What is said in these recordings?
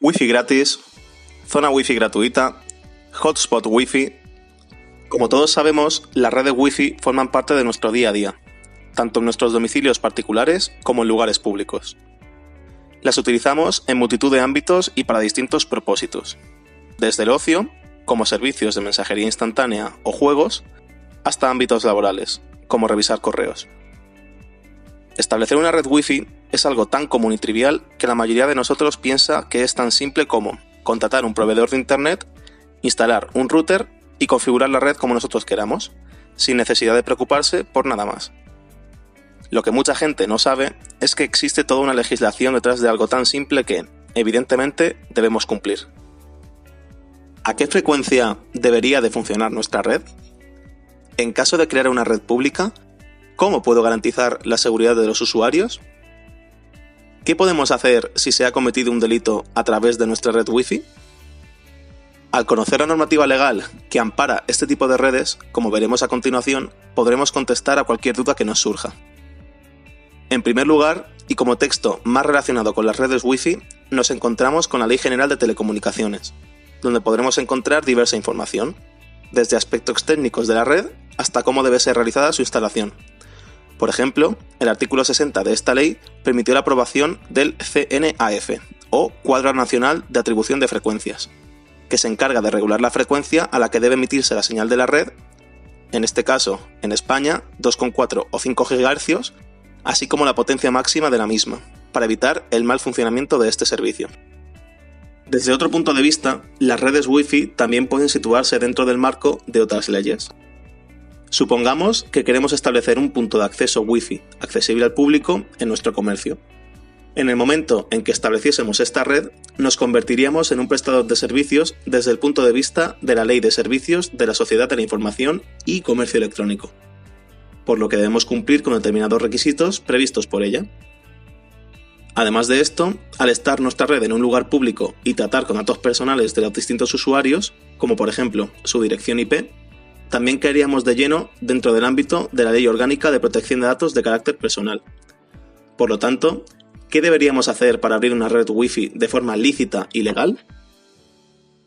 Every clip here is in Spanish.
Wi-Fi gratis, zona Wi-Fi gratuita, hotspot Wi-Fi. Como todos sabemos, las redes Wi-Fi forman parte de nuestro día a día, tanto en nuestros domicilios particulares como en lugares públicos. Las utilizamos en multitud de ámbitos y para distintos propósitos, desde el ocio, como servicios de mensajería instantánea o juegos, hasta ámbitos laborales, como revisar correos. Establecer una red Wi-Fi es algo tan común y trivial que la mayoría de nosotros piensa que es tan simple como contratar un proveedor de Internet, instalar un router y configurar la red como nosotros queramos, sin necesidad de preocuparse por nada más. Lo que mucha gente no sabe es que existe toda una legislación detrás de algo tan simple que, evidentemente, debemos cumplir. ¿A qué frecuencia debería de funcionar nuestra red? En caso de crear una red pública, ¿cómo puedo garantizar la seguridad de los usuarios? ¿Qué podemos hacer si se ha cometido un delito a través de nuestra red Wi-Fi? Al conocer la normativa legal que ampara este tipo de redes, como veremos a continuación, podremos contestar a cualquier duda que nos surja. En primer lugar, y como texto más relacionado con las redes Wi-Fi, nos encontramos con la Ley General de Telecomunicaciones, donde podremos encontrar diversa información, desde aspectos técnicos de la red hasta cómo debe ser realizada su instalación. Por ejemplo, el artículo 60 de esta ley permitió la aprobación del CNAF, o Cuadro Nacional de Atribución de Frecuencias, que se encarga de regular la frecuencia a la que debe emitirse la señal de la red, en este caso, en España, 2,4 o 5 GHz, así como la potencia máxima de la misma, para evitar el mal funcionamiento de este servicio. Desde otro punto de vista, las redes Wi-Fi también pueden situarse dentro del marco de otras leyes. Supongamos que queremos establecer un punto de acceso Wi-Fi accesible al público en nuestro comercio. En el momento en que estableciésemos esta red, nos convertiríamos en un prestador de servicios desde el punto de vista de la Ley de Servicios de la Sociedad de la Información y Comercio Electrónico, por lo que debemos cumplir con determinados requisitos previstos por ella. Además de esto, al estar nuestra red en un lugar público y tratar con datos personales de los distintos usuarios, como por ejemplo su dirección IP, también caeríamos de lleno dentro del ámbito de la Ley Orgánica de Protección de Datos de carácter personal. Por lo tanto, ¿qué deberíamos hacer para abrir una red Wi-Fi de forma lícita y legal?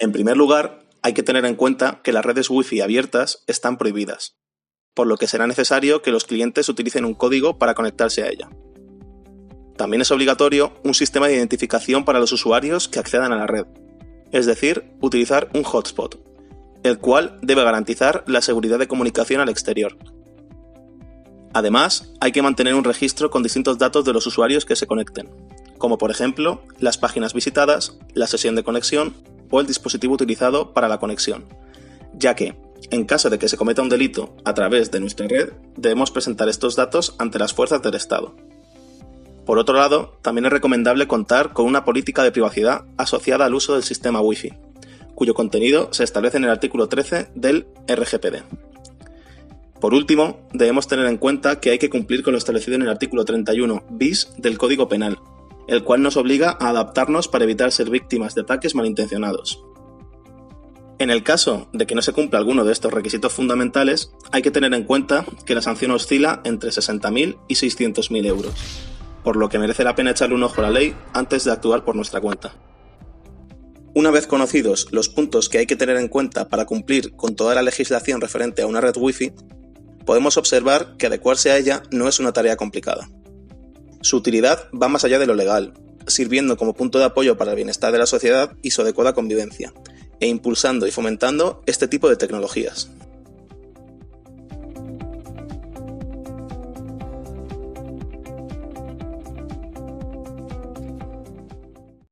En primer lugar, hay que tener en cuenta que las redes Wi-Fi abiertas están prohibidas, por lo que será necesario que los clientes utilicen un código para conectarse a ella. También es obligatorio un sistema de identificación para los usuarios que accedan a la red, es decir, utilizar un hotspot, el cual debe garantizar la seguridad de comunicación al exterior. Además, hay que mantener un registro con distintos datos de los usuarios que se conecten, como por ejemplo, las páginas visitadas, la sesión de conexión o el dispositivo utilizado para la conexión, ya que, en caso de que se cometa un delito a través de nuestra red, debemos presentar estos datos ante las fuerzas del Estado. Por otro lado, también es recomendable contar con una política de privacidad asociada al uso del sistema Wi-Fi, cuyo contenido se establece en el artículo 13 del RGPD. Por último, debemos tener en cuenta que hay que cumplir con lo establecido en el artículo 31 bis del Código Penal, el cual nos obliga a adaptarnos para evitar ser víctimas de ataques malintencionados. En el caso de que no se cumpla alguno de estos requisitos fundamentales, hay que tener en cuenta que la sanción oscila entre 60.000 y 600.000 euros, por lo que merece la pena echarle un ojo a la ley antes de actuar por nuestra cuenta. Una vez conocidos los puntos que hay que tener en cuenta para cumplir con toda la legislación referente a una red Wi-Fi, podemos observar que adecuarse a ella no es una tarea complicada. Su utilidad va más allá de lo legal, sirviendo como punto de apoyo para el bienestar de la sociedad y su adecuada convivencia, e impulsando y fomentando este tipo de tecnologías.